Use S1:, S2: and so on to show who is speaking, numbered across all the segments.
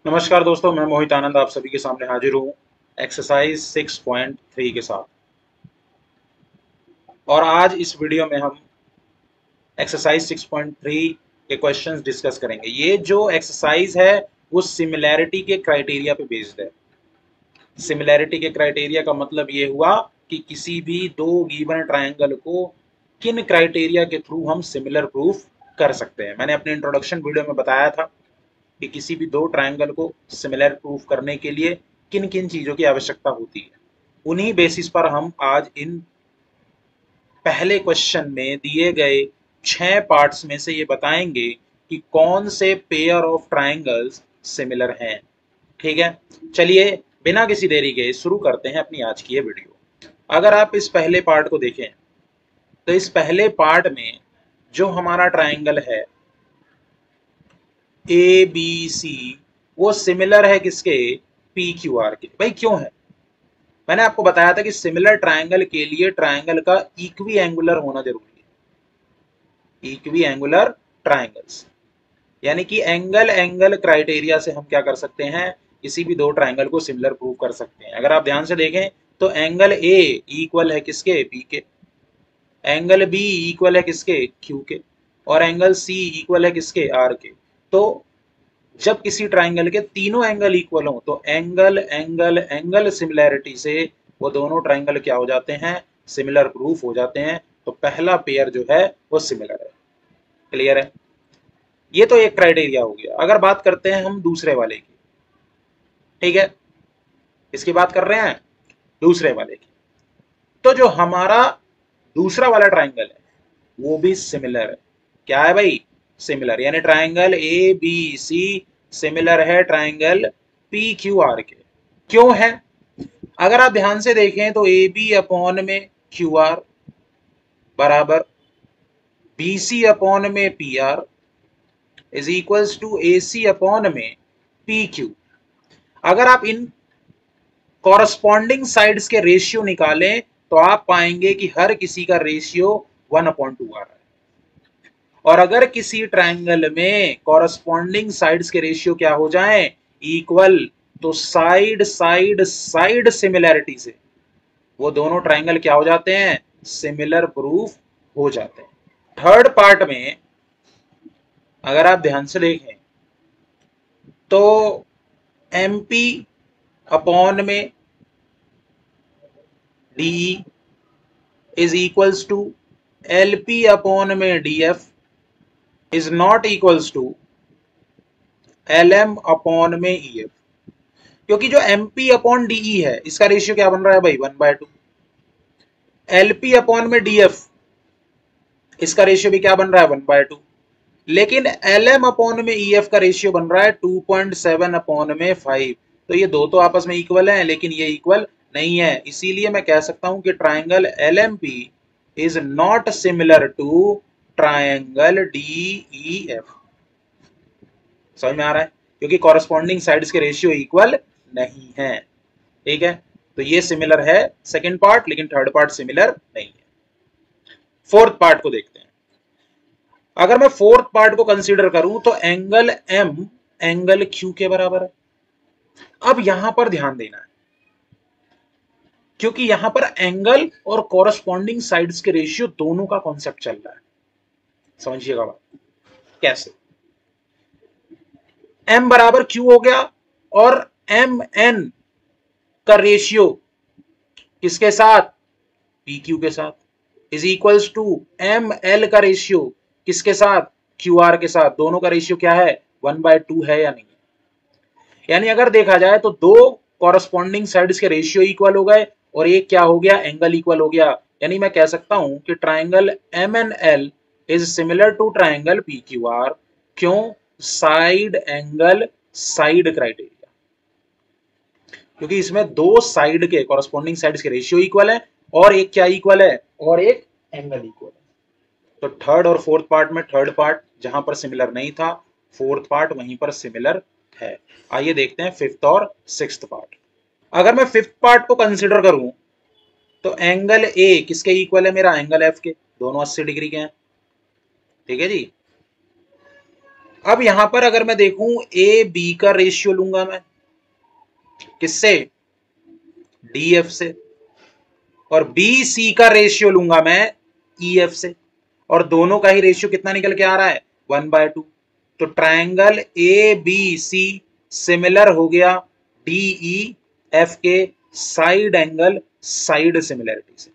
S1: नमस्कार दोस्तों, मैं मोहित आनंद आप सभी के सामने हाजिर हूँ एक्सरसाइज 6.3 के साथ। और आज इस वीडियो में हम एक्सरसाइज 6.3 के क्वेश्चंस डिस्कस करेंगे। ये जो एक्सरसाइज है वो सिमिलैरिटी के क्राइटेरिया पे बेस्ड है। सिमिलैरिटी के क्राइटेरिया का मतलब ये हुआ कि किसी भी दो गिवन ट्रायंगल को किन क्राइटेरिया के थ्रू हम सिमिलर प्रूफ कर सकते हैं। मैंने अपने इंट्रोडक्शन वीडियो में बताया था कि किसी भी दो ट्रायंगल को सिमिलर प्रूफ करने के लिए किन किन चीज़ों की आवश्यकता होती है। उन्हीं बेसिस पर हम आज इन पहले क्वेश्चन में दिए गए 6 पार्ट्स में से ये बताएंगे कि कौन से पेयर ऑफ ट्रायंगल्स सिमिलर हैं। ठीक है, चलिए बिना किसी देरी के शुरू करते हैं अपनी आज की ये वीडियो। अगर आप इस पहले पार्ट को देखें तो इस पहले पार्ट में जो हमारा ट्रायंगल है ए बी सी वो सिमिलर है किसके? पी क्यू आर के। भाई क्यों है? मैंने आपको बताया था कि सिमिलर ट्रायंगल के लिए ट्रायंगल का इक्वी एंगुलर होना जरूरी है। इक्वी एंगुलर ट्रायंगल्स यानी कि एंगल एंगल क्राइटेरिया से हम क्या कर सकते हैं, किसी भी दो ट्रायंगल को सिमिलर प्रूव कर सकते हैं। अगर आप ध्यान से देखें तो एंगल ए इक्वल है किसके? बी के। एंगल बी इक्वल है किसके? क्यू के। और एंगल सी इक्वल है किसके? आर के। तो जब किसी ट्राइंगल के तीनों एंगल इक्वल हो तो एंगल एंगल एंगल सिमिलैरिटी से वो दोनों ट्राइंगल क्या हो जाते हैं? सिमिलर प्रूफ हो जाते हैं। तो पहला पेयर जो है वो सिमिलर है। क्लियर है? ये तो एक क्राइटेरिया हो गया। अगर बात करते हैं हम दूसरे वाले की, ठीक है, इसकी बात कर रहे हैं दूसरे वाले की, तो जो हमारा दूसरा वाला ट्राइंगल है वो भी सिमिलर है। क्या है भाई? सिमिलर, यानी triangle A B C similar है ट्राइंगल पी क्यू आर के। क्यों है? अगर आप ध्यान से देखें तो ए बी अपॉन में क्यू आर बराबर बी सी अपॉन में P R is equals to A C upon में पी क्यू। अगर आप इन कॉरस्पॉन्डिंग साइड्स के रेशियो निकालें तो आप पाएंगे कि हर किसी का रेशियो 1/2 आ रहा है। और अगर किसी ट्रायंगल में कॉरस्पॉन्डिंग साइड्स के रेशियो क्या हो जाएं? इक्वल, तो साइड साइड साइड सिमिलैरिटी से वो दोनों ट्रायंगल क्या हो जाते हैं? सिमिलर प्रूफ हो जाते हैं। थर्ड पार्ट में अगर आप ध्यान से देखें तो एम पी अपॉन में DE is equals to L P upon में D F is not equals to L M upon में ई एफ। क्योंकि जो एम पी अपॉन डीई है इसका रेशियो क्या बन रहा है भाई? 1/2। एल पी अपॉन में डी एफ इसका रेशियो भी क्या बन रहा है? 1/2। लेकिन एल एम अपॉन में ई एफ का रेशियो बन रहा है 2.7 अपॉन में 5। तो ये दो तो आपस में इक्वल हैं लेकिन ये इक्वल नहीं है। इसीलिए मैं कह सकता हूं कि triangle L M P is not similar to triangle D E F. समझ में आ रहा है? क्योंकि कॉरस्पॉन्डिंग साइड्स के रेशियो इक्वल नहीं है। ठीक है, तो ये सिमिलर है सेकंड पार्ट, लेकिन थर्ड पार्ट सिमिलर नहीं है। फोर्थ पार्ट को देखते हैं। अगर मैं फोर्थ पार्ट को कंसीडर करूं तो एंगल एम एंगल क्यू के बराबर है। अब यहां पर ध्यान देना है क्योंकि यहां पर एंगल और कॉरस्पॉन्डिंग साइड्स के रेशियो दोनों का कॉन्सेप्ट चल रहा है। समझिएगा बात कैसे? एम बराबर क्यू हो गया और एम एन का रेशियो किसके साथ? पी क्यू के साथ is equals to M L का रेशियो किसके साथ? क्यू आर के साथ। दोनों का रेशियो क्या है? 1/2 है या नहीं? यानी अगर देखा जाए तो दो कॉरस्पॉन्डिंग साइड्स के रेशियो इक्वल हो गए और एक क्या हो गया? एंगल इक्वल हो गया। यानी मैं कह सकता हूं कि triangle M N L is similar to triangle P Q R. क्यों? Side angle side criteria. क्योंकि इसमें दो साइड के कॉरस्पॉन्डिंग साइड्स के रेशियो इक्वल है और एक क्या इक्वल है? और एक एंगल इक्वल है। तो थर्ड और फोर्थ पार्ट में थर्ड पार्ट जहां पर सिमिलर नहीं था, फोर्थ पार्ट वहीं पर सिमिलर है। आइए देखते हैं फिफ्थ और सिक्स्थ पार्ट। अगर मैं फिफ्थ पार्ट को कंसिडर करूं तो एंगल ए किसके इक्वल है? मेरा एंगल एफ के। दोनों 80 डिग्री के हैं। ठीक है जी। अब यहां पर अगर मैं देखूं ए बी का रेशियो लूंगा मैं किससे, डीएफ से, और बी सी का रेशियो लूंगा मैं ईएफ से, और दोनों का ही रेशियो कितना निकल के आ रहा है 1/2। तो triangle A B C similar हो गया डीई एफ के साइड एंगल साइड सिमिलरिटी से।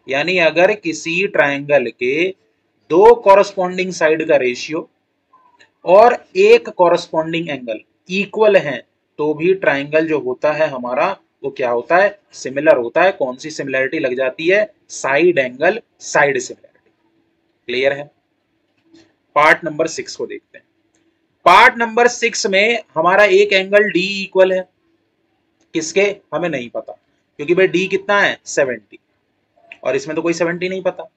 S1: यानी अगर किसी ट्रायंगल के दो कॉरस्पॉन्डिंग साइड का रेशियो और एक कॉरस्पॉन्डिंग एंगल इक्वल है तो भी ट्राइंगल जो होता है हमारा वो क्या होता है, सिमिलर होता है। कौन सी सिमिलरिटी लग जाती है, side angle side similarity. Clear है। पार्ट नंबर 6 को देखते हैं। पार्ट नंबर 6 में हमारा एक एंगल डी इक्वल है किसके, हमें नहीं पता, क्योंकि भाई डी कितना है 70 और इसमें तो कोई 70 नहीं पता।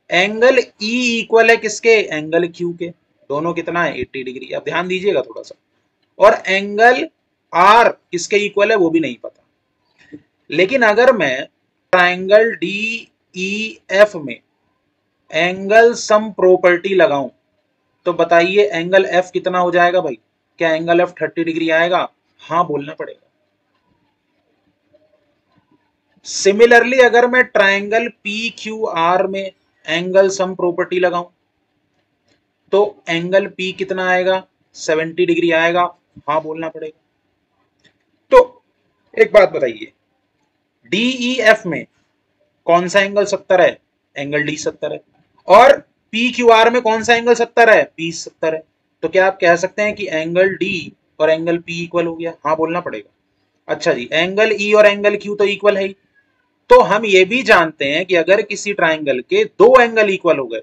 S1: एंगल ई इक्वल है किसके, एंगल क्यू के, दोनों कितना है 80 डिग्री। अब ध्यान दीजिएगा थोड़ा सा। और एंगल आर किसके इक्वल है वो भी नहीं पता। लेकिन अगर मैं ट्राइंगल डी ई एफ में एंगल सम प्रॉपर्टी लगाऊं तो बताइए एंगल एफ कितना हो जाएगा भाई, क्या एंगल एफ 30 डिग्री आएगा, हाँ बोलना पड़ेगा। सिमिलरली अगर मैं ट्राइंगल पी क्यू आर में एंगल सम प्रॉपर्टी लगाऊं तो एंगल पी कितना आएगा 70 डिग्री आएगा, हाँ बोलना पड़ेगा। तो एक बात बताइए, डीईएफ में कौन सा एंगल 70 है, एंगल डी 70 है, और पी क्यू आर में कौन सा एंगल 70 है, पी 70 है। तो क्या आप कह सकते हैं कि एंगल डी और एंगल पी इक्वल हो गया, हाँ बोलना पड़ेगा। अच्छा जी, एंगल ई और एंगल क्यू तो इक्वल है ही। तो हम ये भी जानते हैं कि अगर किसी ट्राइंगल के दो एंगल इक्वल हो गए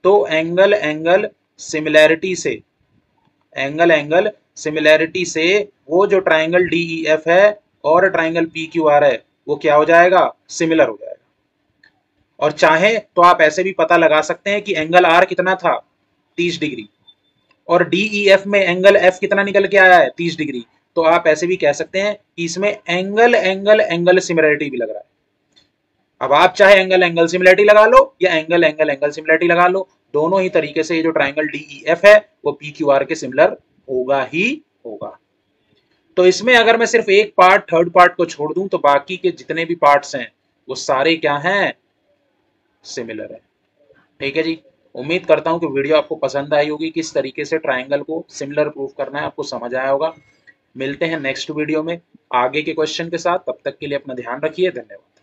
S1: तो एंगल एंगल सिमिलैरिटी से, एंगल एंगल सिमिलैरिटी से वो जो ट्राइंगल डीईएफ है और ट्राइंगल पी क्यू आर है वो क्या हो जाएगा, सिमिलर हो जाएगा। और चाहे तो आप ऐसे भी पता लगा सकते हैं कि एंगल आर कितना था 30 डिग्री और डीईएफ में एंगल एफ कितना निकल के आया है 30 डिग्री। तो आप ऐसे भी कह सकते हैं कि इसमें एंगल एंगल एंगल सिमिलरिटी भी लग रहा है। अब आप चाहे एंगल एंगल सिमिलरिटी लगा लो या एंगल एंगल एंगल सिमिलरिटी लगा लो, दोनों ही तरीके से ये जो ट्राइंगल डीईएफ है वो पी क्यू आर के सिमिलर होगा ही होगा। तो इसमें अगर मैं सिर्फ एक पार्ट थर्ड पार्ट को छोड़ दूं तो बाकी के जितने भी पार्ट्स हैं वो सारे क्या हैं, सिमिलर है। ठीक है जी। उम्मीद करता हूं कि वीडियो आपको पसंद आई होगी, किस तरीके से ट्राइंगल को सिमिलर प्रूफ करना है आपको समझ आया होगा। मिलते हैं नेक्स्ट वीडियो में आगे के क्वेश्चन के साथ, तब तक के लिए अपना ध्यान रखिए, धन्यवाद।